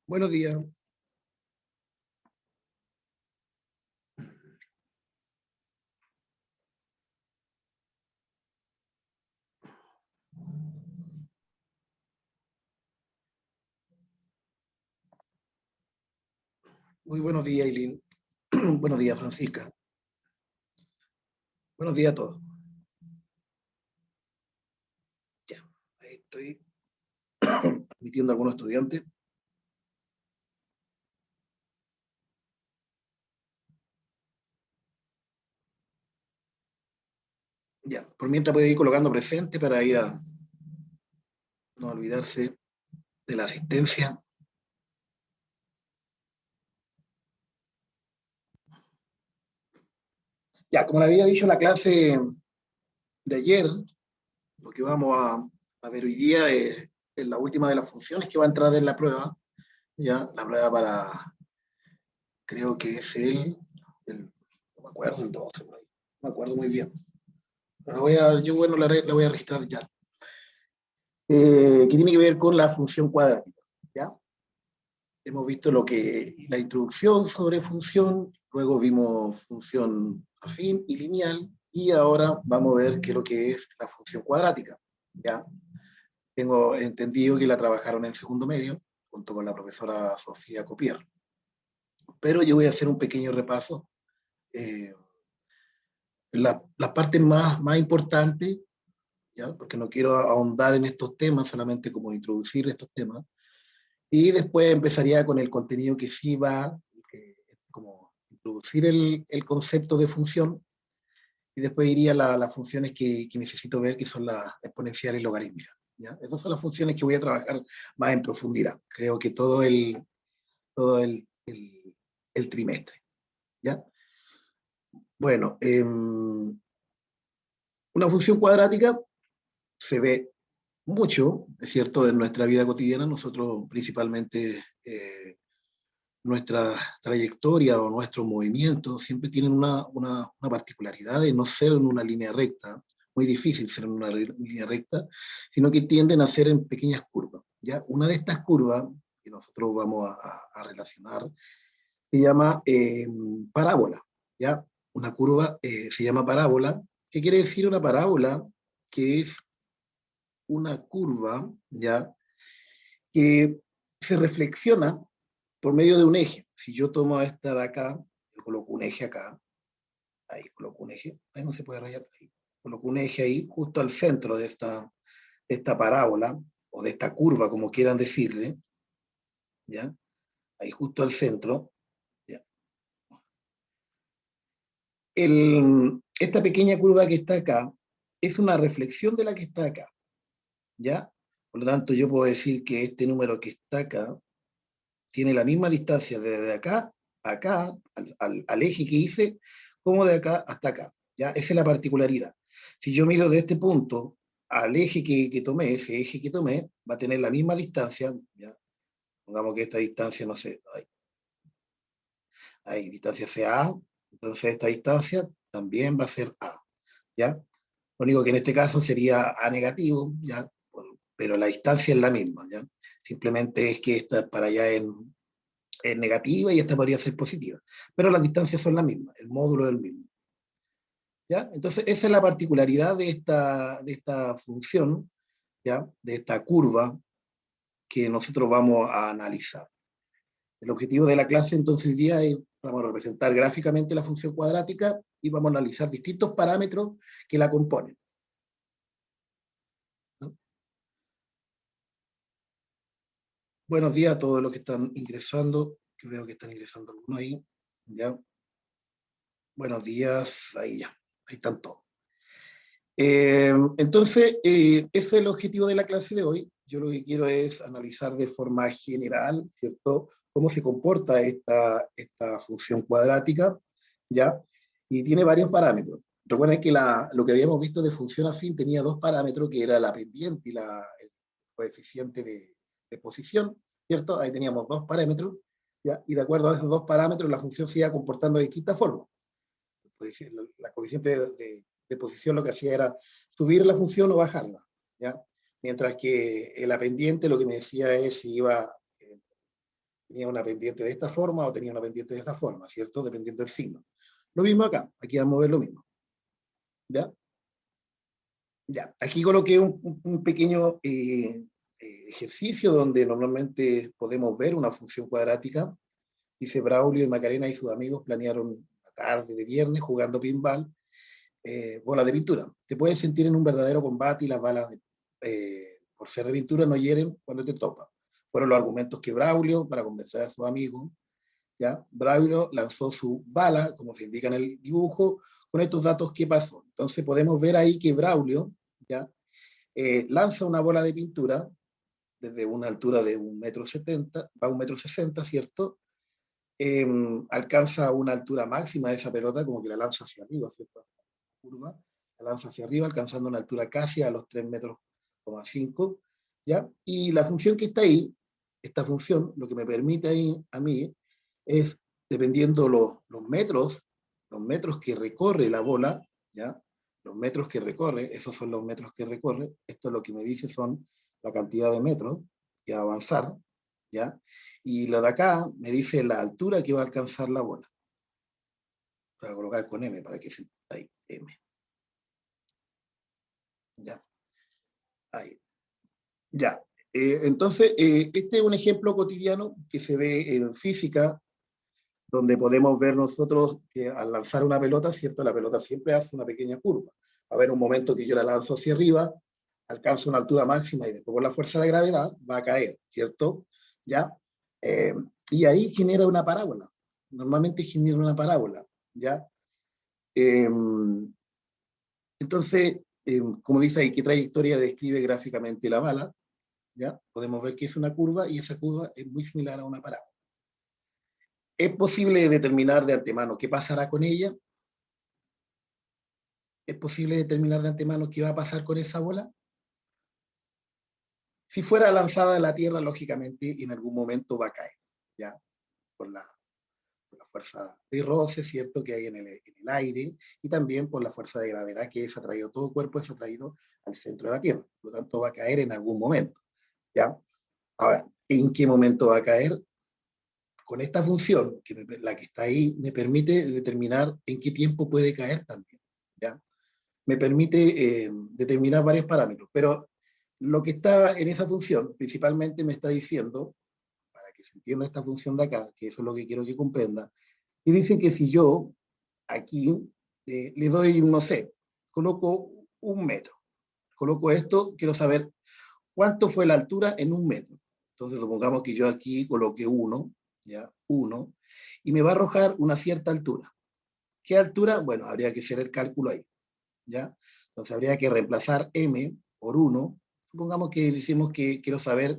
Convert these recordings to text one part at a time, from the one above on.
Buenos días. Muy buenos días, Eileen. Buenos días, Francisca. Buenos días a todos. Ya, ahí estoy admitiendo a algunos estudiantes. Ya, por mientras puede ir colocando presente para ir a no olvidarse de la asistencia. Ya, como le había dicho en la clase de ayer, lo que vamos a ver hoy día es la última de las funciones que va a entrar en la prueba. Ya, la prueba para, creo que es no me acuerdo, el 12, por ahí. No me acuerdo muy bien. Pero yo bueno, la voy a registrar ya. Que tiene que ver con la función cuadrática. ¿Ya? Hemos visto la introducción sobre función, luego vimos función afín y lineal, y ahora vamos a ver qué es lo que es la función cuadrática. ¿Ya? Tengo entendido que la trabajaron en segundo medio, junto con la profesora Sofía Copier. Pero yo voy a hacer un pequeño repaso. Las partes más importantes, ¿ya? Porque no quiero ahondar en estos temas, solamente como introducir estos temas. Y después empezaría con el contenido que sí va, como introducir el concepto de función, y después iría a las funciones que necesito ver, que son las exponenciales y logarítmicas. ¿Ya? Esas son las funciones que voy a trabajar más en profundidad, creo que todo el trimestre. ¿Ya? Bueno, una función cuadrática se ve mucho, es cierto, en nuestra vida cotidiana. Nosotros principalmente nuestra trayectoria o nuestros movimientos siempre tienen una particularidad de no ser en una línea recta, muy difícil ser en una línea recta, sino que tienden a ser en pequeñas curvas. ¿Ya? Una de estas curvas que nosotros vamos a relacionar se llama parábola. ¿Ya? Una curva se llama parábola. ¿Qué quiere decir una parábola? Que es una curva, ¿ya? Que se reflexiona por medio de un eje. Si yo tomo esta de acá, yo coloco un eje acá, ahí coloco un eje, ahí no se puede rayar, ahí coloco un eje ahí, justo al centro de esta parábola, o de esta curva, como quieran decirle, ¿ya? Ahí justo al centro, ¿ya? Esta pequeña curva que está acá es una reflexión de la que está acá, ¿ya? Por lo tanto, yo puedo decir que este número que está acá tiene la misma distancia desde acá a acá, al eje que hice, como de acá hasta acá. ¿Ya? Esa es la particularidad. Si yo mido de este punto al eje que tomé, ese eje que tomé, va a tener la misma distancia. ¿Ya? Pongamos que esta distancia, no sé, hay distancia sea A, entonces esta distancia también va a ser A. ¿Ya? Lo único que en este caso sería A negativo, ¿ya? Pero la distancia es la misma. ¿Ya? Simplemente es que esta para allá es negativa y esta podría ser positiva. Pero las distancias son las mismas, el módulo es el mismo. ¿Ya? Entonces, esa es la particularidad de esta función, ¿ya? De esta curva que nosotros vamos a analizar. El objetivo de la clase entonces hoy día es, vamos a representar gráficamente la función cuadrática y vamos a analizar distintos parámetros que la componen. ¿No? Buenos días a todos los que están ingresando, que veo que están ingresando algunos ahí. ¿Ya? Buenos días, ahí ya, ahí están todos. Entonces, ese es el objetivo de la clase de hoy. Yo lo que quiero es analizar de forma general, ¿cierto?, cómo se comporta esta función cuadrática, ¿ya? Y tiene varios parámetros. Recuerden que lo que habíamos visto de función afín tenía dos parámetros, que era la pendiente y el coeficiente de posición, ¿cierto? Ahí teníamos dos parámetros, ¿ya? Y de acuerdo a esos dos parámetros, la función se iba comportando de distintas formas. La coeficiente de posición lo que hacía era subir la función o bajarla, ¿ya? Mientras que la pendiente lo que me decía es si iba Tenía una pendiente de esta forma o tenía una pendiente de esta forma, ¿cierto? Dependiendo del signo. Lo mismo acá, aquí vamos a ver lo mismo. ¿Ya? Ya, aquí coloqué un pequeño ejercicio donde normalmente podemos ver una función cuadrática. Dice Braulio y Macarena y sus amigos planearon una tarde de viernes jugando pinball, bolas de pintura. Te puedes sentir en un verdadero combate y las balas, por ser de pintura, no hieren cuando te topan. Fueron los argumentos que Braulio, para convencer a sus amigos, ¿ya? Braulio lanzó su bala, como se indica en el dibujo, con estos datos que pasó. Entonces podemos ver ahí que Braulio, ¿ya? Lanza una bola de pintura desde una altura de 1,70 m, va a 1,60 m, ¿cierto? Alcanza una altura máxima de esa pelota, como que la lanza hacia arriba, ¿cierto? Curva, la lanza hacia arriba, alcanzando una altura casi a los 3,5 m, ¿ya? Y la función que está ahí, esta función, lo que me permite ahí, a mí, es, dependiendo los metros que recorre la bola, ¿ya? Los metros que recorre, esos son los metros que recorre, esto es lo que me dice son la cantidad de metros que va a avanzar, ¿ya? Y lo de acá me dice la altura que va a alcanzar la bola. Voy a colocar con M para que se... Ahí, M. Ya. Ahí. Ya. Entonces, este es un ejemplo cotidiano que se ve en física, donde podemos ver nosotros que al lanzar una pelota, ¿cierto? La pelota siempre hace una pequeña curva. Va a haber un momento que yo la lanzo hacia arriba, alcanzo una altura máxima y después por la fuerza de gravedad va a caer, ¿cierto? ¿Ya? Eh, y ahí genera una parábola. Normalmente genera una parábola, ¿ya? Eh, entonces, como dice ahí, ¿qué trayectoria describe gráficamente la bala? ¿Ya? Podemos ver que es una curva y esa curva es muy similar a una parábola. ¿Es posible determinar de antemano qué pasará con ella? ¿Es posible determinar de antemano qué va a pasar con esa bola? Si fuera lanzada a la Tierra, lógicamente en algún momento va a caer, ¿ya? Por la fuerza de roce, ¿cierto?, que hay en el aire, y también por la fuerza de gravedad que es atraído, todo cuerpo es atraído al centro de la Tierra, por lo tanto va a caer en algún momento, ¿ya? Ahora, ¿en qué momento va a caer? Con esta función, la que está ahí, me permite determinar en qué tiempo puede caer también, ¿ya? Me permite determinar varios parámetros, pero lo que está en esa función principalmente me está diciendo, para que se entienda esta función de acá, que eso es lo que quiero que comprenda, y dice que si yo aquí le doy, no sé, coloco 1 metro, coloco esto, quiero saber cuánto fue la altura en 1 metro. Entonces supongamos que yo aquí coloque 1, ¿ya? 1, y me va a arrojar una cierta altura. ¿Qué altura? Bueno, habría que hacer el cálculo ahí, ¿ya? Entonces habría que reemplazar m por 1. Supongamos que decimos que quiero saber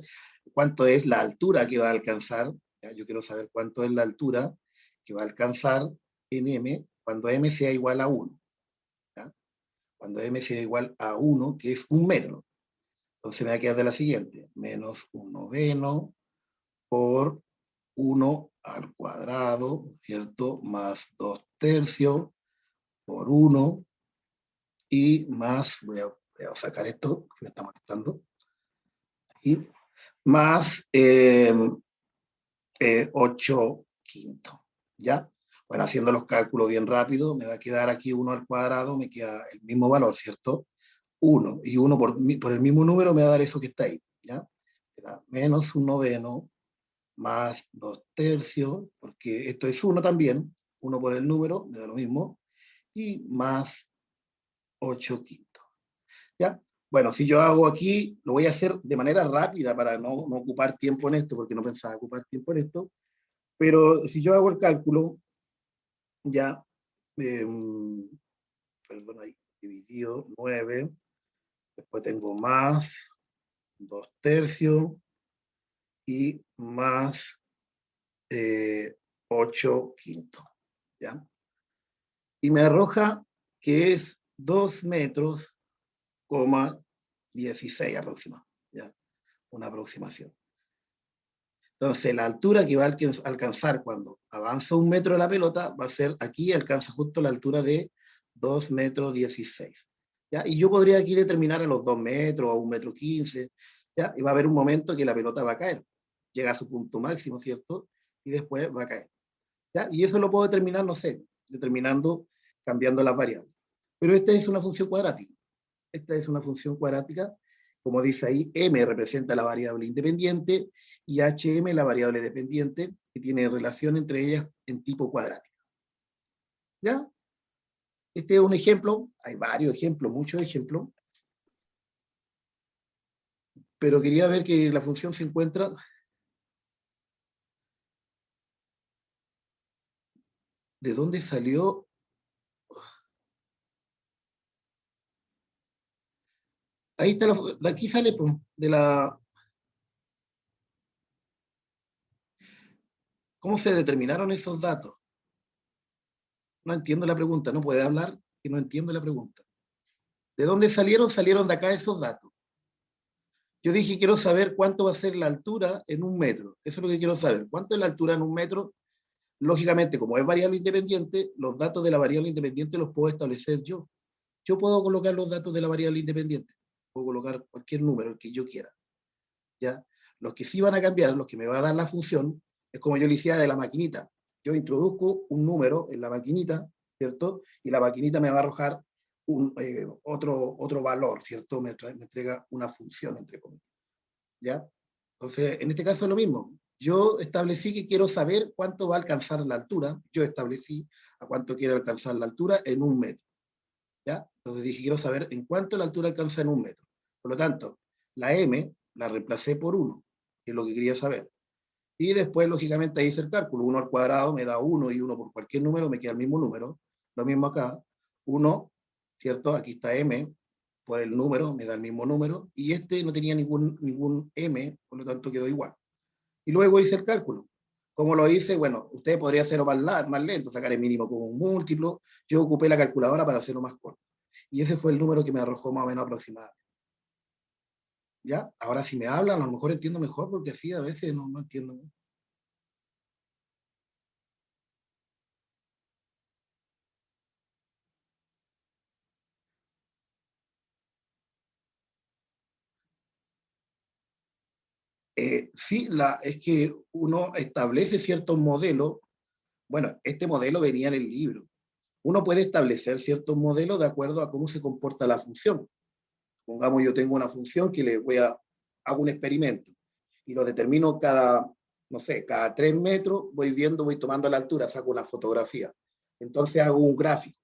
cuánto es la altura que va a alcanzar, ¿ya? Yo quiero saber cuánto es la altura que va a alcanzar en m cuando m sea igual a 1, ¿ya? Cuando m sea igual a 1, que es 1 metro. Entonces me va a quedar de la siguiente, menos 1 noveno por 1 al cuadrado, ¿cierto? Más 2 tercios por 1 y más, voy a sacar esto, que me está molestando, y más 8 quintos, ¿ya? Bueno, haciendo los cálculos bien rápido, me va a quedar aquí 1 al cuadrado, me queda el mismo valor, ¿cierto? 1, y 1 por el mismo número me va a dar eso que está ahí, ¿ya? Queda menos 1 noveno más 2 tercios, porque esto es 1 también, 1 por el número, me da lo mismo, y más 8 quintos, ¿ya? Bueno, si yo hago aquí, lo voy a hacer de manera rápida para no ocupar tiempo en esto, porque no pensaba ocupar tiempo en esto, pero si yo hago el cálculo, ya, eh, perdón, ahí, dividido 9, después tengo más 2 tercios y más 8 quintos, ¿ya? Y me arroja que es 2 metros, 16 aproximadamente, ¿ya? Una aproximación. Entonces, la altura que va a alcanzar cuando avanza 1 metro la pelota va a ser, aquí alcanza justo la altura de 2 metros 16. ¿Ya? Y yo podría aquí determinar a los 2 metros o 1,15 metro, ¿ya? Y va a haber un momento que la pelota va a caer. llega a su punto máximo, ¿cierto? Y después va a caer. ¿Ya? Y eso lo puedo determinar, no sé, determinando, cambiando las variables. Pero esta es una función cuadrática. Esta es una función cuadrática, como dice ahí, m representa la variable independiente y hm la variable dependiente, que tiene relación entre ellas en tipo cuadrático. ¿Ya? Este es un ejemplo, hay varios ejemplos, muchos ejemplos, pero quería ver que la función se encuentra. ¿De dónde salió? Ahí está, de aquí sale pues, de la. ¿Cómo se determinaron esos datos? No entiendo la pregunta, no puede hablar y no entiendo la pregunta. ¿De dónde salieron? Salieron de acá esos datos. Yo dije, quiero saber cuánto va a ser la altura en un metro. Eso es lo que quiero saber. ¿Cuánto es la altura en un metro? Lógicamente, como es variable independiente, los datos de la variable independiente los puedo establecer yo. Yo puedo colocar los datos de la variable independiente. Puedo colocar cualquier número, el que yo quiera. ¿Ya? Los que sí van a cambiar, los que me va a dar la función, es como yo le decía de la maquinita. Yo introduzco un número en la maquinita, ¿cierto? Y la maquinita me va a arrojar otro valor, ¿cierto? Me entrega una función, entre comillas. ¿Ya? Entonces, en este caso es lo mismo. Yo establecí que quiero saber cuánto va a alcanzar la altura. Yo establecí a cuánto quiero alcanzar la altura en un metro. ¿Ya? Entonces dije, quiero saber en cuánto la altura alcanza en un metro. Por lo tanto, la m la reemplacé por 1, que es lo que quería saber. Y después, lógicamente, ahí hice el cálculo. 1 al cuadrado me da 1 y 1 por cualquier número me queda el mismo número. Lo mismo acá. 1, ¿cierto? Aquí está m, por el número me da el mismo número. Y este no tenía ningún m, por lo tanto quedó igual. Y luego hice el cálculo. ¿Cómo lo hice? Bueno, usted podría hacerlo más lento, sacar el mínimo como un múltiplo. Yo ocupé la calculadora para hacerlo más corto. Y ese fue el número que me arrojó más o menos aproximado. ¿Ya? Ahora si me hablan, a lo mejor entiendo mejor, porque así a veces no entiendo. Sí, es que uno establece ciertos modelos. Bueno, este modelo venía en el libro. Uno puede establecer ciertos modelos de acuerdo a cómo se comporta la función. Pongamos, yo tengo una función que hago un experimento y lo determino cada, no sé, cada 3 metros, voy tomando la altura, saco una fotografía. Entonces hago un gráfico.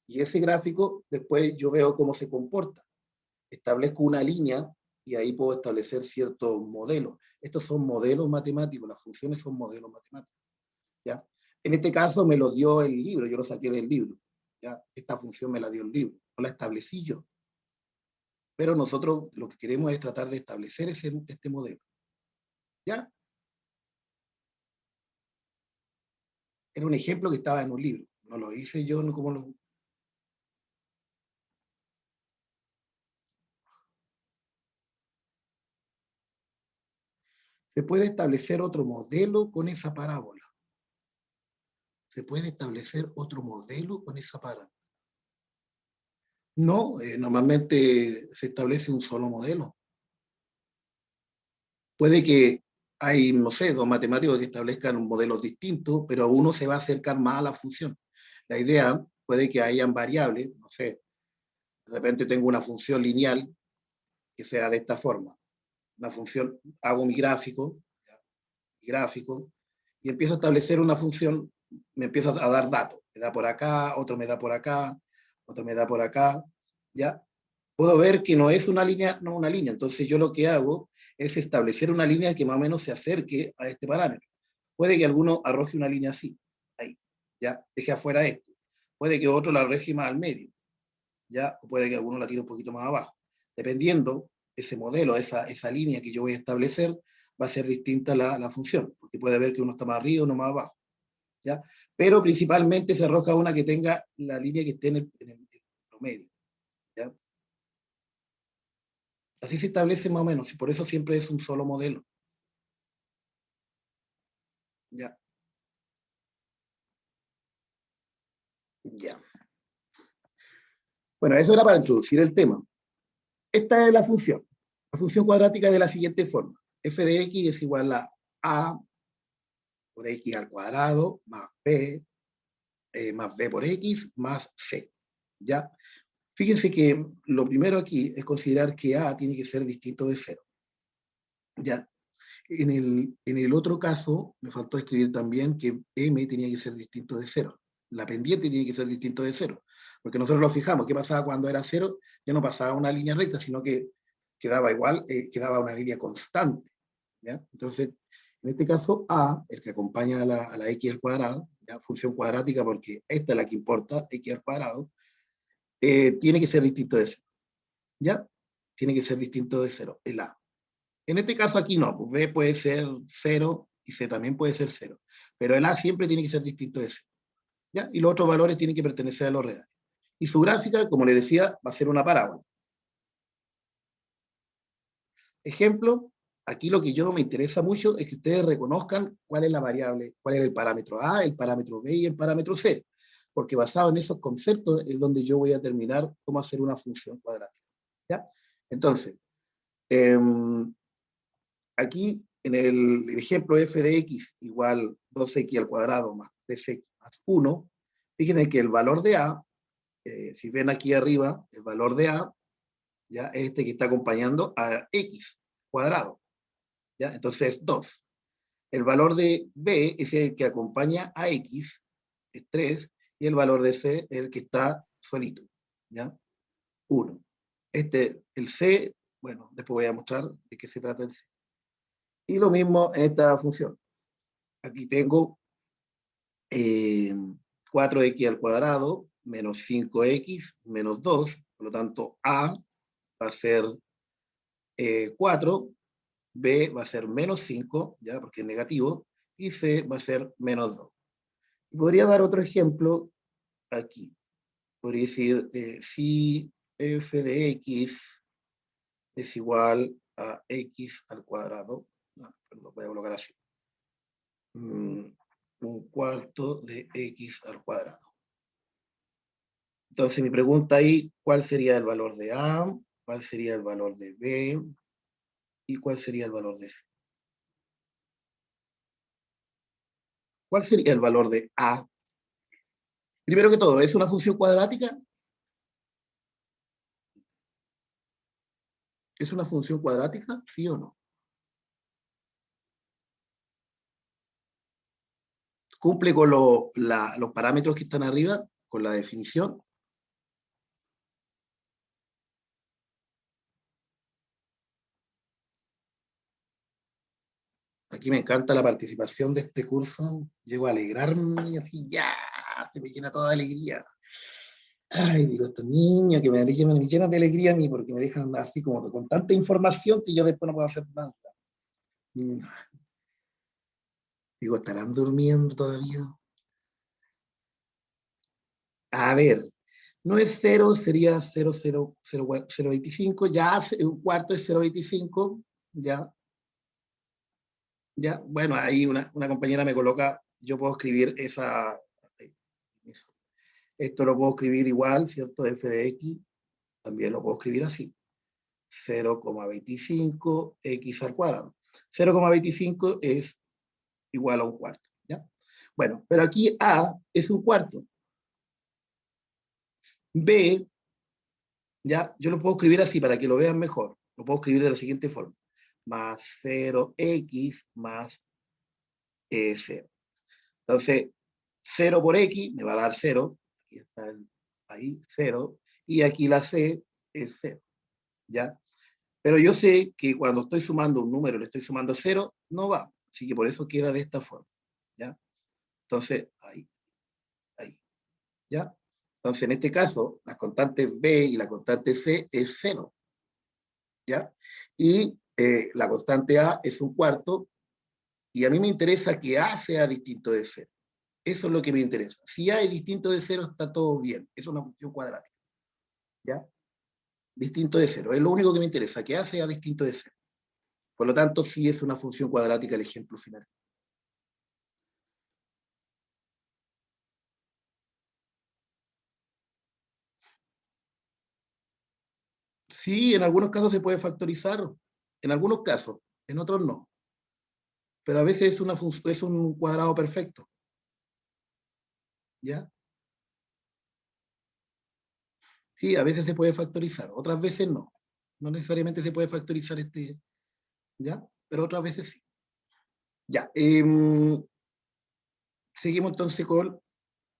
Y ese gráfico, después yo veo cómo se comporta. Establezco una línea y ahí puedo establecer ciertos modelos. Estos son modelos matemáticos, las funciones son modelos matemáticos. ¿Ya? En este caso me lo dio el libro, yo lo saqué del libro. ¿Ya? Esta función me la dio el libro, no la establecí yo. Pero nosotros lo que queremos es tratar de establecer este modelo. ¿Ya? Era un ejemplo que estaba en un libro. No lo hice yo, no como lo. Se puede establecer otro modelo con esa parábola. Se puede establecer otro modelo con esa parábola. No, normalmente se establece un solo modelo. Puede que hay, no sé, dos matemáticos que establezcan modelos distintos, pero uno se va a acercar más a la función. La idea puede que hayan variables, no sé, de repente tengo una función lineal que sea de esta forma. Una función, hago mi gráfico, y empiezo a establecer una función, me empiezo a dar datos. Me da por acá, otro me da por acá, otro me da por acá, ¿ya? Puedo ver que no es una línea, no una línea. Entonces yo lo que hago es establecer una línea que más o menos se acerque a este parámetro. Puede que alguno arroje una línea así, ahí, ya, deje afuera este. Puede que otro la arroje más al medio, ya, o puede que alguno la tire un poquito más abajo. Dependiendo, ese modelo, esa línea que yo voy a establecer, va a ser distinta la función, porque puede haber que uno está más arriba o uno más abajo, ya. Pero principalmente se arroja una que tenga la línea que esté en el promedio, ya. Así se establece más o menos, y por eso siempre es un solo modelo. Ya, ya. Bueno, eso era para introducir el tema. Esta es la función. La función cuadrática es de la siguiente forma. F de x es igual a A por X al cuadrado más B por X más C. ¿Ya? Fíjense que lo primero aquí es considerar que A tiene que ser distinto de cero. ¿Ya? En el otro caso, me faltó escribir también que M tenía que ser distinto de cero. La pendiente tiene que ser distinto de cero. Porque nosotros lo fijamos, ¿qué pasaba cuando era cero? Ya no pasaba una línea recta, sino que quedaba igual, quedaba una línea constante. ¿Ya? Entonces, en este caso, A, el que acompaña a la X al cuadrado, ¿ya? Función cuadrática, porque esta es la que importa, X al cuadrado, tiene que ser distinto de cero. ¿Ya? Tiene que ser distinto de cero, el A. En este caso aquí no, pues B puede ser cero y C también puede ser cero. Pero el A siempre tiene que ser distinto de C. ¿Ya? Y los otros valores tienen que pertenecer a los reales. Y su gráfica, como les decía, va a ser una parábola. Ejemplo, aquí lo que yo me interesa mucho es que ustedes reconozcan cuál es la variable, cuál es el parámetro A, el parámetro B y el parámetro C. Porque basado en esos conceptos es donde yo voy a determinar cómo hacer una función cuadrática. ¿Ya? Entonces, eh, aquí en el ejemplo f de x igual 2x al cuadrado más 3x más 1, fíjense que el valor de a, si ven aquí arriba, el valor de a, ya es este que está acompañando a x cuadrado, ya, entonces es 2. El valor de b es el que acompaña a x, es 3, y el valor de c es el que está solito, ya, 1. El c, bueno, después voy a mostrar de qué se trata el c. Y lo mismo en esta función. Aquí tengo 4x al cuadrado menos 5x menos 2, por lo tanto A va a ser 4, B va a ser menos 5, ya porque es negativo, y C va a ser menos 2. Y podría dar otro ejemplo aquí. Podría decir, si f de x es igual a x al cuadrado, no, perdón, voy a colocar así, un cuarto de x al cuadrado. Entonces mi pregunta ahí, ¿cuál sería el valor de A? ¿Cuál sería el valor de B? ¿Y cuál sería el valor de C? ¿Cuál sería el valor de A? Primero que todo, ¿es una función cuadrática? ¿Es una función cuadrática? ¿Sí o no? ¿Cumple con los parámetros que están arriba, con la definición? Aquí me encanta la participación de este curso. Llego a alegrarme así, ya, se me llena toda de alegría. Ay, digo, estos niños que me llenan de alegría a mí porque me dejan así como con tanta información que yo después no puedo hacer nada. Mm, Digo, ¿estarán durmiendo todavía? A ver, no es cero, sería 0,025, ya un cuarto es 0,25, ya, ya. Bueno, ahí una compañera me coloca, yo puedo escribir eso. Esto lo puedo escribir igual, ¿cierto? F de x, también lo puedo escribir así, 0,25 x al cuadrado. 0,25 es igual a un cuarto, ¿ya? Bueno, pero aquí A es un cuarto. B, ya, yo lo puedo escribir así para que lo vean mejor. Lo puedo escribir de la siguiente forma. Más 0x más 0. Entonces, 0 por x me va a dar 0. Aquí está ahí, 0. Y aquí la c es 0. ¿Ya? Pero yo sé que cuando estoy sumando un número, le estoy sumando 0, no va. Así que por eso queda de esta forma. ¿Ya? Entonces, ahí. ¿Ya? Entonces, en este caso, las constantes b y la constante c es 0. ¿Ya? Y la constante a es un cuarto, y a mí me interesa que a sea distinto de cero. Eso es lo que me interesa. Si a es distinto de cero, está todo bien. Es una función cuadrática. ¿Ya? Distinto de cero. Es lo único que me interesa, que a sea distinto de cero. Por lo tanto, sí es una función cuadrática el ejemplo final. Sí, en algunos casos se puede factorizar. En algunos casos, en otros no. pero a veces es un cuadrado perfecto, ¿ya? Sí, a veces se puede factorizar, otras veces no. No necesariamente se puede factorizar ¿ya? Pero otras veces sí. Ya, seguimos entonces con...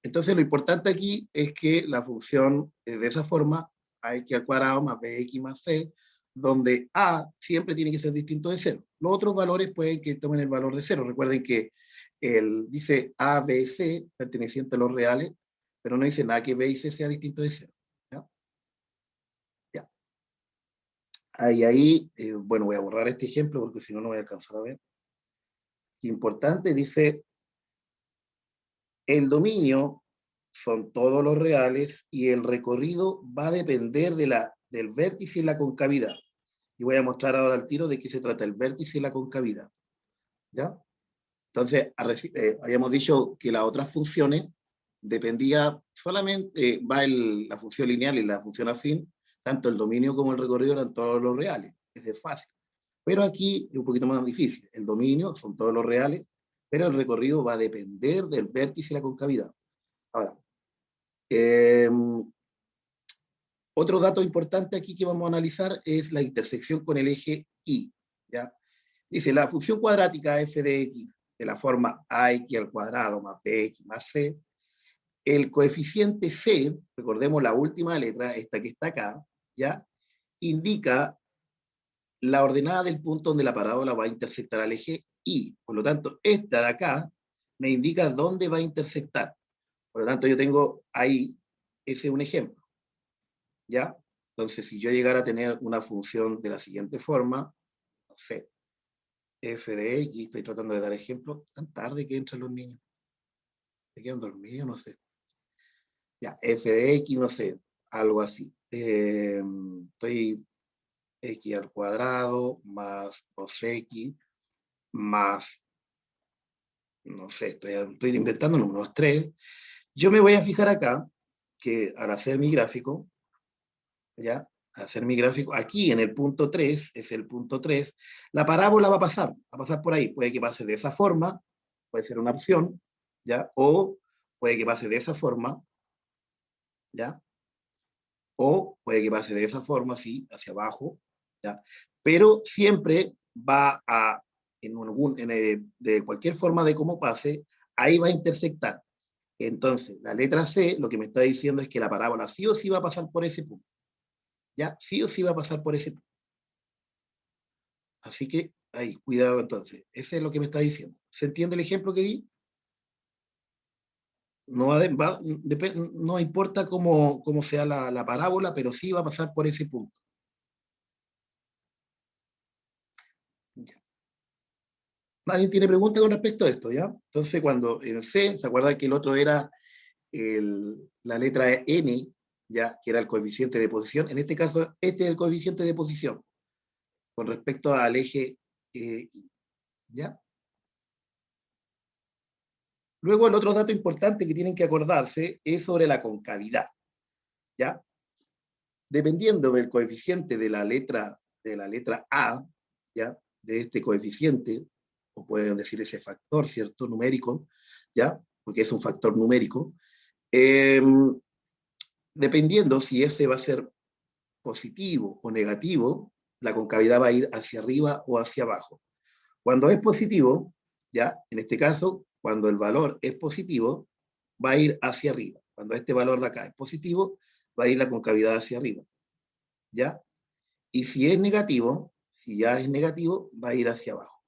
Entonces lo importante aquí es que la función es de esa forma, ax al cuadrado más bx más c, donde a siempre tiene que ser distinto de cero. Los otros valores pueden que tomen el valor de cero. Recuerden que dice a, b, c, perteneciente a los reales, pero no dice nada que b y c sea distinto de cero. ¿Ya? Ya. Bueno, voy a borrar este ejemplo porque si no, no voy a alcanzar a ver. Importante, dice, el dominio son todos los reales y el recorrido va a depender del vértice y la concavidad. Y voy a mostrar ahora al tiro de qué se trata el vértice y la concavidad. ¿Ya? Entonces, habíamos dicho que las otras funciones dependía solamente, la función lineal y la función afín, tanto el dominio como el recorrido eran todos los reales. Es fácil. Pero aquí es un poquito más difícil. El dominio son todos los reales, pero el recorrido va a depender del vértice y la concavidad. Ahora, eh, otro dato importante aquí que vamos a analizar es la intersección con el eje Y. ¿Ya? Dice, la función cuadrática f de x de la forma ax al cuadrado más bx más c, el coeficiente c, recordemos la última letra, esta que está acá, ¿ya? Indica la ordenada del punto donde la parábola va a intersectar al eje Y. Por lo tanto, esta de acá me indica dónde va a intersectar. Por lo tanto, yo tengo ahí, ese es un ejemplo. ¿Ya? Entonces, si yo llegara a tener una función de la siguiente forma, no sé, f de x, estoy tratando de dar ejemplos, tan tarde que entran los niños, se quedan dormidos, no sé. Ya, f de x, no sé, algo así. Estoy x al cuadrado más 2x más, no sé, estoy inventando números 3. Yo me voy a fijar acá que al hacer mi gráfico, ¿ya? Hacer mi gráfico, aquí en el punto 3, es el punto 3, la parábola va a pasar por ahí, puede que pase de esa forma, puede ser una opción, ¿ya? O puede que pase de esa forma, ¿ya? O puede que pase de esa forma, sí, hacia abajo, ¿ya? Pero siempre va a, de cualquier forma de cómo pase, ahí va a intersectar. Entonces, la letra C lo que me está diciendo es que la parábola sí o sí va a pasar por ese punto, ¿ya? Sí o sí va a pasar por ese punto. Así que, ahí, cuidado entonces. Ese es lo que me está diciendo. ¿Se entiende el ejemplo que di? No, no importa cómo sea la parábola, pero sí va a pasar por ese punto. Ya. ¿Nadie tiene pregunta con respecto a esto, ya? Entonces, cuando en C, ¿se acuerdan que el otro era la letra N, ya, que era el coeficiente de posición? En este caso, este es el coeficiente de posición con respecto al eje ¿ya? Luego, el otro dato importante que tienen que acordarse es sobre la concavidad, ¿ya? Dependiendo del coeficiente de la letra A, ¿ya? De este coeficiente, o pueden decir ese factor, ¿cierto? Numérico, ¿ya? Porque es un factor numérico. Eh, Dependiendo si ese va a ser positivo o negativo, la concavidad va a ir hacia arriba o hacia abajo. Cuando es positivo, ¿ya? En este caso, cuando el valor es positivo, va a ir hacia arriba. Cuando este valor de acá es positivo, va a ir la concavidad hacia arriba, ¿ya? Y si es negativo, si ya es negativo, va a ir hacia abajo.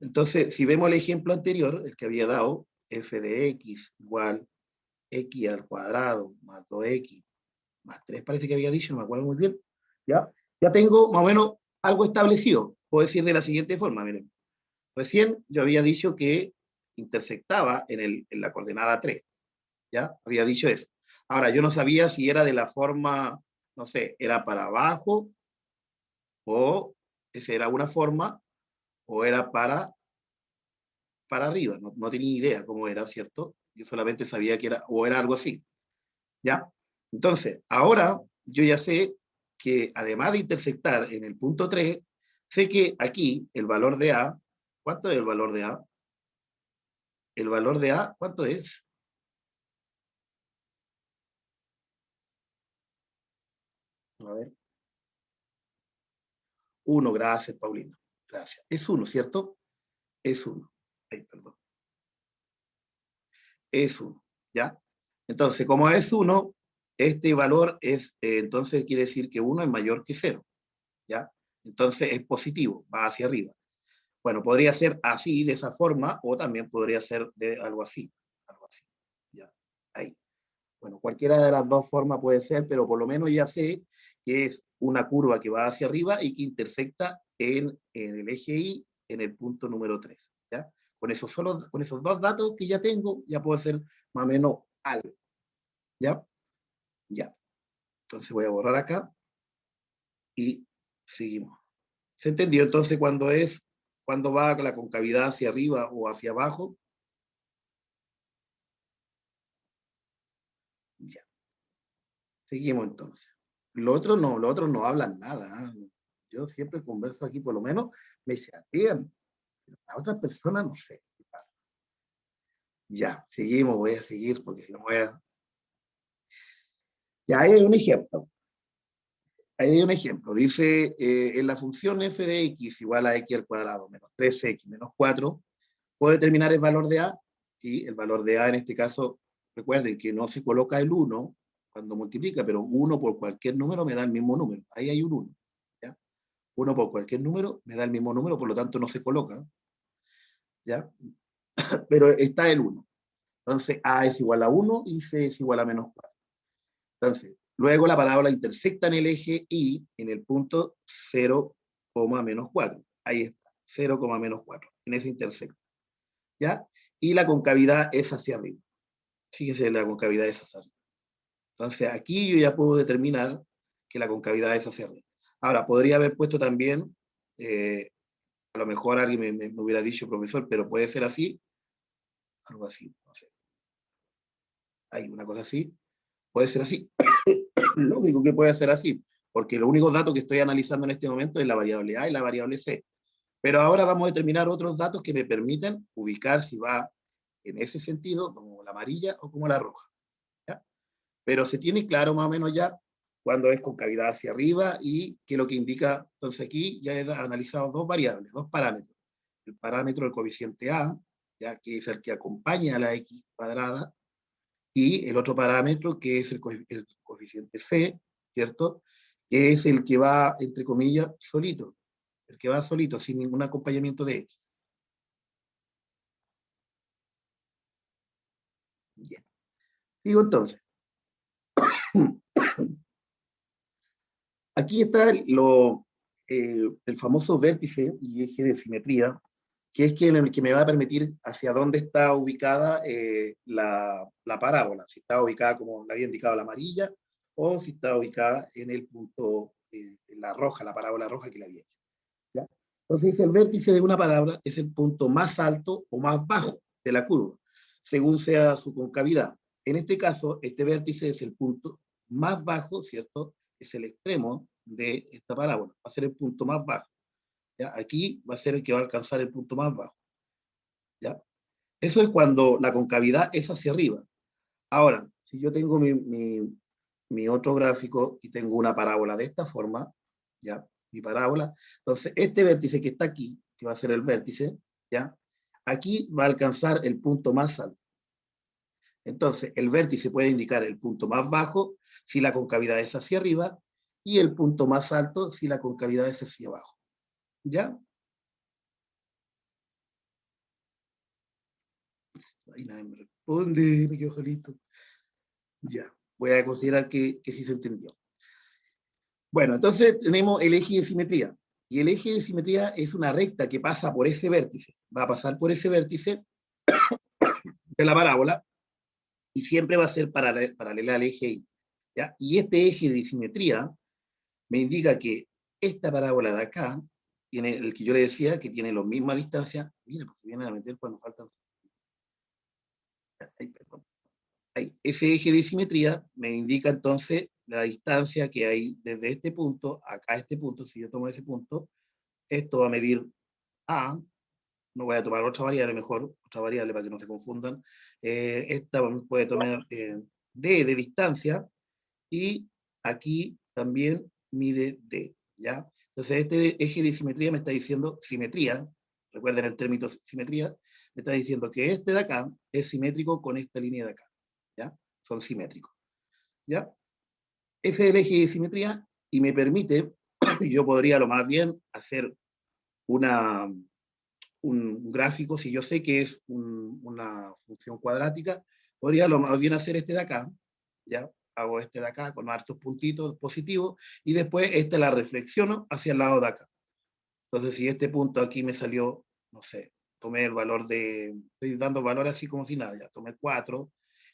Entonces, si vemos el ejemplo anterior, el que había dado, f de x igual x al cuadrado más 2x más 3 parece que había dicho, no me acuerdo muy bien, ¿ya? Ya tengo más o menos algo establecido. Puedo decir de la siguiente forma, miren. Recién yo había dicho que intersectaba en la coordenada 3, ¿ya? Había dicho eso. Ahora, yo no sabía si era de la forma, no sé, era para abajo, o esa era una forma, o era para arriba. No, no tenía idea cómo era, ¿cierto? Yo solamente sabía que era, o era algo así, ¿ya? Entonces, ahora yo ya sé que además de intersectar en el punto 3, sé que aquí el valor de A, ¿cuánto es el valor de A? El valor de A, ¿cuánto es? A ver. 1, gracias, Paulina. Gracias. Es 1, ¿cierto? Es 1. Ay, perdón. Es 1, ¿ya? Entonces, como es 1, este valor es, entonces quiere decir que 1 es mayor que 0, ¿ya? Entonces es positivo, va hacia arriba. Bueno, podría ser así, de esa forma, o también podría ser de algo así, ¿ya? Ahí. Bueno, cualquiera de las dos formas puede ser, pero por lo menos ya sé que es una curva que va hacia arriba y que intersecta en el eje Y en el punto número 3, ¿ya? Con esos dos datos que ya tengo, ya puedo hacer más o menos algo, ¿ya? Ya. Entonces voy a borrar acá y seguimos. ¿Se entendió entonces cuando va la concavidad hacia arriba o hacia abajo? Ya. Seguimos entonces. Los otros no hablan nada, ¿eh? Yo siempre converso aquí, por lo menos me chatean. A otras personas no sé qué pasa. Ya, seguimos, voy a seguir porque si no voy a... Ya, ahí hay un ejemplo. Ahí hay un ejemplo. Dice, en la función f de x igual a x al cuadrado menos 3x menos 4, ¿puedo determinar el valor de a? Sí, el valor de a en este caso, recuerden que no se coloca el 1 cuando multiplica, pero 1 por cualquier número me da el mismo número. Ahí hay un 1. ¿Ya? 1 por cualquier número me da el mismo número, por lo tanto no se coloca. ¿Ya? Pero está el 1. Entonces A es igual a 1 y C es igual a menos 4. Entonces, luego la parábola intersecta en el eje Y en el punto 0, menos 4. Ahí está, 0, menos 4, en ese intersecta. ¿Ya? Y la concavidad es hacia arriba. Fíjese, la concavidad es hacia arriba. Entonces, aquí yo ya puedo determinar que la concavidad es hacia arriba. Ahora, podría haber puesto también, a lo mejor alguien me hubiera dicho, profesor, pero puede ser así, algo así, no sé. Hay una cosa así, puede ser así. Lógico que puede ser así, porque los únicos datos que estoy analizando en este momento es la variable A y la variable C. Pero ahora vamos a determinar otros datos que me permiten ubicar si va en ese sentido, como la amarilla o como la roja. ¿Ya? Pero se tiene claro más o menos ya cuando es concavidad hacia arriba y que lo que indica, entonces aquí ya he analizado dos variables, dos parámetros. El parámetro del coeficiente A, ya que es el que acompaña a la x cuadrada, y el otro parámetro que es el coeficiente C, ¿cierto? Que es el que va, entre comillas, solito, el que va solito, sin ningún acompañamiento de X. Bien. Digo entonces, aquí está el famoso vértice y eje de simetría, que es el que me va a permitir hacia dónde está ubicada la parábola, si está ubicada como la había indicado la amarilla, o si está ubicada en el punto, la roja, la parábola roja que la había hecho. ¿Ya? Entonces, el vértice de una parábola es el punto más alto o más bajo de la curva, según sea su concavidad. En este caso, este vértice es el punto más bajo, ¿cierto? Es el extremo de esta parábola, va a ser el punto más bajo. ¿Ya? Aquí va a ser el que va a alcanzar el punto más bajo. ¿Ya? Eso es cuando la concavidad es hacia arriba. Ahora, si yo tengo mi otro gráfico y tengo una parábola de esta forma, ¿ya? Mi parábola, entonces este vértice que está aquí, que va a ser el vértice, ¿ya? Aquí va a alcanzar el punto más alto. Entonces, el vértice puede indicar el punto más bajo si la concavidad es hacia arriba y el punto más alto si la concavidad es hacia abajo. ¿Ya? Ahí nadie me responde, me quedo solito. Ya, voy a considerar que sí se entendió. Bueno, entonces tenemos el eje de simetría. Y el eje de simetría es una recta que pasa por ese vértice. Va a pasar por ese vértice de la parábola y siempre va a ser paralela al eje Y. ¿Ya? Y este eje de simetría me indica que esta parábola de acá tiene el que yo le decía que tiene la misma distancia. Mira, pues se vienen a meter cuando faltan. Ay, perdón. Ese eje de simetría me indica entonces la distancia que hay desde este punto acá a este punto, si yo tomo ese punto, Esto va a medir A, no voy a tomar otra variable mejor, otra variable para que no se confundan. Esta puede tomar D de distancia, y aquí también mide D, ¿ya? Entonces este eje de simetría me está diciendo simetría, recuerden el término simetría, me está diciendo que este de acá es simétrico con esta línea de acá, ¿ya? Son simétricos, ¿ya? Ese es el eje de simetría y me permite, yo podría lo más bien hacer una, un gráfico, si yo sé que es una función cuadrática, podría lo más bien hacer este de acá, ¿ya? Hago este de acá con hartos puntitos positivos, y después este la reflexiono hacia el lado de acá. Entonces, si este punto aquí me salió, no sé, tomé el valor de, estoy dando valor así como si nada, ya tomé 4,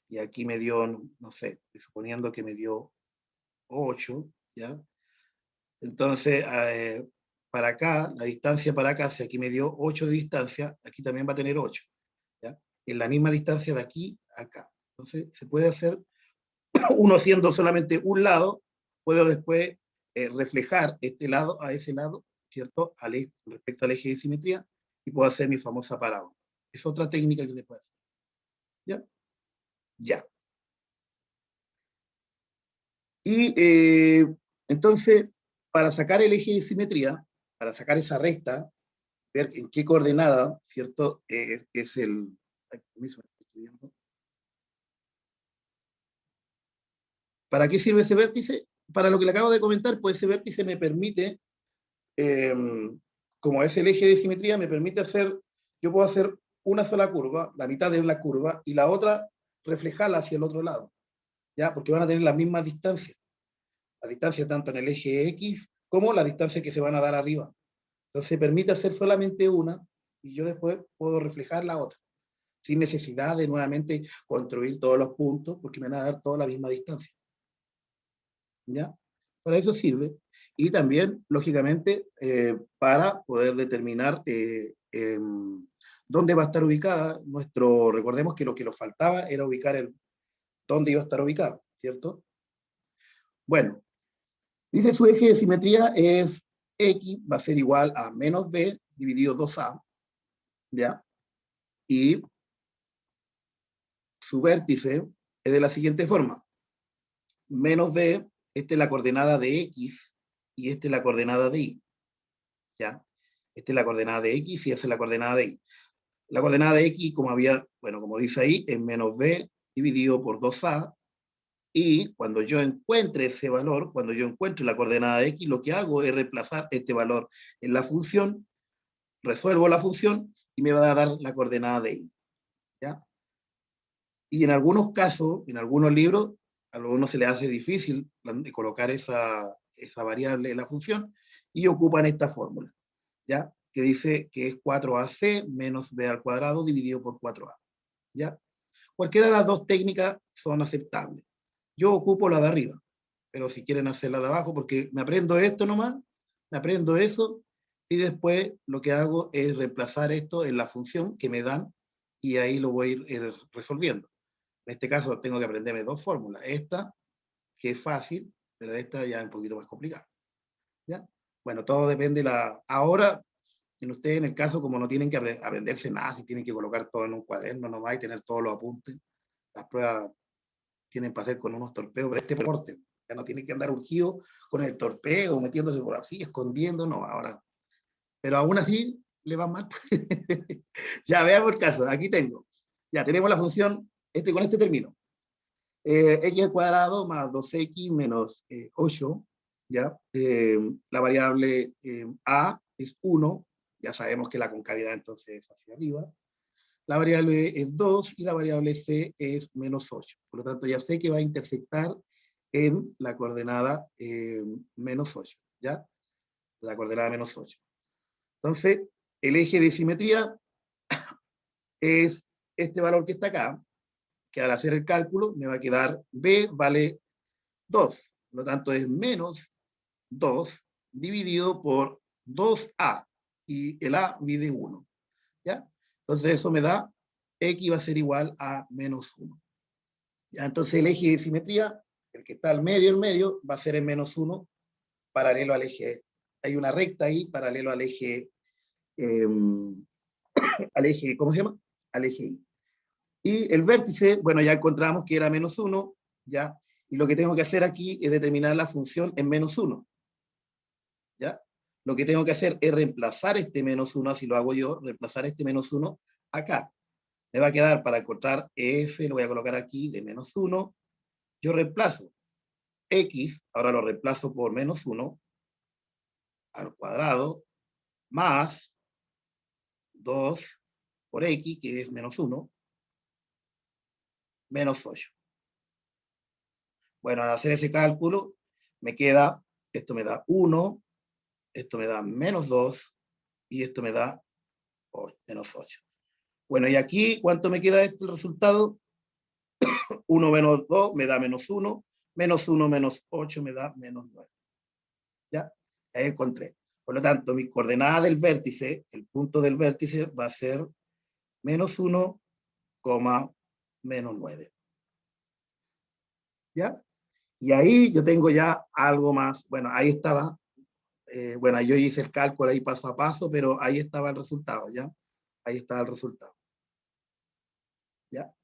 y aquí me dio, no sé, suponiendo que me dio 8, ¿ya? Entonces, para acá, la distancia para acá, si aquí me dio 8 de distancia, aquí también va a tener 8, ¿ya? En la misma distancia de aquí a acá. Entonces, se puede hacer, uno haciendo solamente un lado, puedo después reflejar este lado a ese lado, ¿cierto? Respecto al eje de simetría, y puedo hacer mi famosa parábola. Es otra técnica que se puede hacer. ¿Ya? Ya. Y entonces, para sacar el eje de simetría, para sacar esa recta, ver en qué coordenada, ¿cierto? Es el... Ay, permiso, ¿para qué sirve ese vértice? Para lo que le acabo de comentar, pues ese vértice me permite, eh, como es el eje de simetría, me permite hacer, yo puedo hacer una sola curva, la mitad de la curva, y la otra reflejarla hacia el otro lado, ¿ya? Porque van a tener la misma distancia. La distancia tanto en el eje X como la distancia que se van a dar arriba. Entonces permite hacer solamente una, y yo después puedo reflejar la otra, sin necesidad de nuevamente construir todos los puntos, porque me van a dar toda la misma distancia. ¿Ya? Para eso sirve. Y también, lógicamente, para poder determinar dónde va a estar ubicada nuestro, recordemos que lo que nos faltaba era ubicar el dónde iba a estar ubicado, ¿cierto? Bueno, dice su eje de simetría es X va a ser igual a menos B dividido 2A, ¿ya? Y su vértice es de la siguiente forma. Menos B, esta es la coordenada de X y esta es la coordenada de Y, ¿ya? Esta es la coordenada de X y esta es la coordenada de Y. La coordenada de X, como había, bueno, como dice ahí, es menos B dividido por 2A, y cuando yo encuentre ese valor, cuando yo encuentre la coordenada de X, lo que hago es reemplazar este valor en la función, resuelvo la función y me va a dar la coordenada de Y, ¿ya? Y en algunos casos, en algunos libros, a algunos se les hace difícil colocar esa variable en la función y ocupan esta fórmula, ¿ya? Que dice que es 4AC menos B al cuadrado dividido por 4A, ¿ya? Cualquiera de las dos técnicas son aceptables. Yo ocupo la de arriba, pero si quieren hacer la de abajo, porque me aprendo esto nomás, me aprendo eso, y después lo que hago es reemplazar esto en la función que me dan, y ahí lo voy a ir resolviendo. En este caso tengo que aprenderme dos fórmulas. Esta, que es fácil, pero esta ya es un poquito más complicada, ¿ya? Bueno, todo depende de la... Ahora, en ustedes, en el caso, como no tienen que aprenderse nada, si tienen que colocar todo en un cuaderno nomás y tener todos los apuntes, las pruebas tienen para hacer con unos torpedos de este porte. Ya no tienen que andar urgido con el torpeo, metiéndose por así, escondiendo, no, ahora. Pero aún así le va mal. Ya, veamos el caso, aquí tengo. Ya tenemos la función, con este término. X al cuadrado más 2x menos 8, ¿ya? La variable A es 1, ya sabemos que la concavidad entonces es hacia arriba. La variable es 2 y la variable C es menos 8. Por lo tanto, ya sé que va a intersectar en la coordenada menos 8, ¿ya? La coordenada menos 8. Entonces, el eje de simetría es este valor que está acá, que al hacer el cálculo me va a quedar B vale 2. Por lo tanto, es menos 2 dividido por 2A. Y el A mide 1, ¿ya? Entonces, eso me da X va a ser igual a menos 1. ¿Ya? Entonces, el eje de simetría, el que está al medio, en medio, va a ser en menos 1, paralelo al eje hay una recta ahí paralelo eh, al eje, ¿cómo se llama? Al eje Y. Y el vértice, bueno, ya encontramos que era -1, ¿ya? Y lo que tengo que hacer aquí es determinar la función en -1, ¿ya? Lo que tengo que hacer es reemplazar este -1, así lo hago yo, reemplazar este -1 acá. Me va a quedar para encontrar f, lo voy a colocar aquí de -1, yo reemplazo x, ahora lo reemplazo por -1 al cuadrado, más 2 por x, que es -1, menos 8. Bueno, al hacer ese cálculo, me queda, esto me da 1, esto me da -2, y esto me da -8. Bueno, y aquí, ¿cuánto me queda este resultado? 1 menos 2 me da -1, -1 menos 8 me da -9. ¿Ya? Ahí encontré. Por lo tanto, mi coordenada del vértice, el punto del vértice va a ser -1, -9. ¿Ya? Y ahí yo tengo ya algo más. Bueno, ahí estaba. Bueno, yo hice el cálculo ahí paso a paso, pero ahí estaba el resultado, ¿ya? Ahí estaba el resultado. ¿Ya?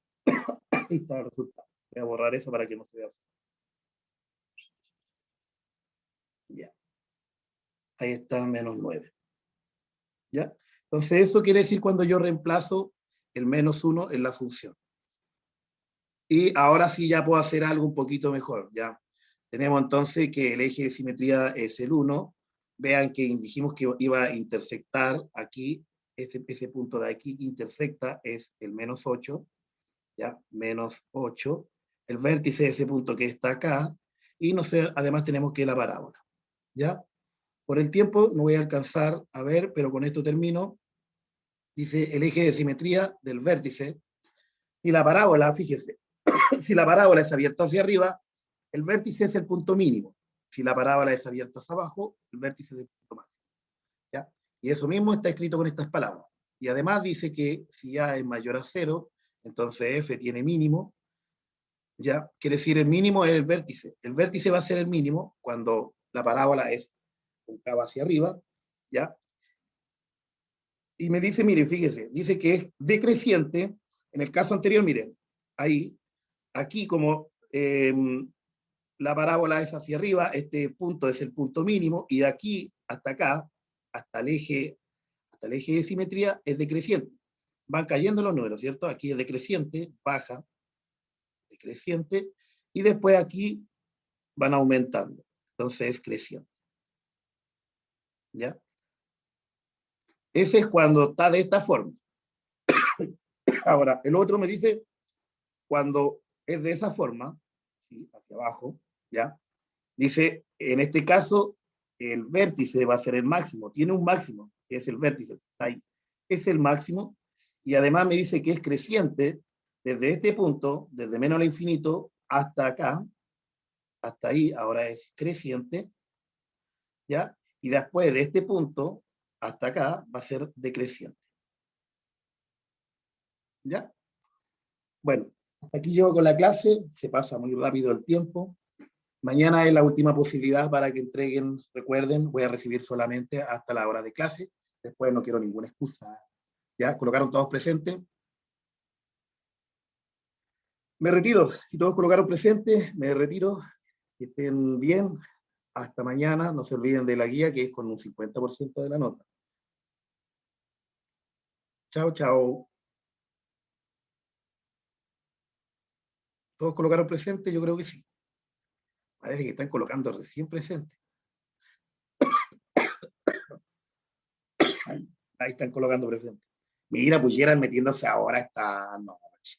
Ahí estaba el resultado. Voy a borrar eso para que no se vea. Ya. Ahí está -9. ¿Ya? Entonces, eso quiere decir cuando yo reemplazo el -1 en la función. Y ahora sí ya puedo hacer algo un poquito mejor, ¿ya? Tenemos entonces que el eje de simetría es el 1. Vean que dijimos que iba a intersectar aquí, ese punto de aquí intersecta es el -8, ¿ya? -8. El vértice de ese punto que está acá. Y no sé, además tenemos que la parábola, ¿ya? Por el tiempo no voy a alcanzar a ver, pero con esto termino. Dice el eje de simetría del vértice. Y la parábola, fíjese, si la parábola es abierta hacia arriba, el vértice es el punto mínimo. Si la parábola es abierta hacia abajo, el vértice es el punto máximo. ¿Ya? Y eso mismo está escrito con estas palabras. Y además dice que si A es mayor a 0, entonces F tiene mínimo. ¿Ya? Quiere decir, el mínimo es el vértice. El vértice va a ser el mínimo cuando la parábola es concava hacia arriba. ¿Ya? Y me dice, miren, fíjese, dice que es decreciente. En el caso anterior, miren, ahí, aquí como la parábola es hacia arriba, este punto es el punto mínimo, y de aquí hasta acá, hasta el eje de simetría, es decreciente. Van cayendo los números, ¿cierto? Aquí es decreciente, baja, decreciente, y después aquí van aumentando. Entonces es creciente. ¿Ya? Ese es cuando está de esta forma. Ahora, el otro me dice cuando es de esa forma, ¿sí? Hacia abajo, ¿ya? Dice, en este caso, el vértice va a ser el máximo. Tiene un máximo, que es el vértice, está ahí. Es el máximo. Y además me dice que es creciente desde este punto, desde menos al infinito, hasta acá, hasta ahí, ahora es creciente, ¿ya? Y después de este punto hasta acá va a ser decreciente. ¿Ya? Bueno, hasta aquí llego con la clase, se pasa muy rápido el tiempo. Mañana es la última posibilidad para que entreguen, recuerden, voy a recibir solamente hasta la hora de clase, después no quiero ninguna excusa. ¿Ya? ¿Colocaron todos presentes? Me retiro, si todos colocaron presentes, me retiro, que estén bien, hasta mañana, no se olviden de la guía que es con un 50% de la nota. Chao, chao. ¿Todos colocaron presentes? Yo creo que sí. Parece que están colocando recién presentes. Ahí están colocando presentes. Mira, pusieran metiéndose ahora esta noche.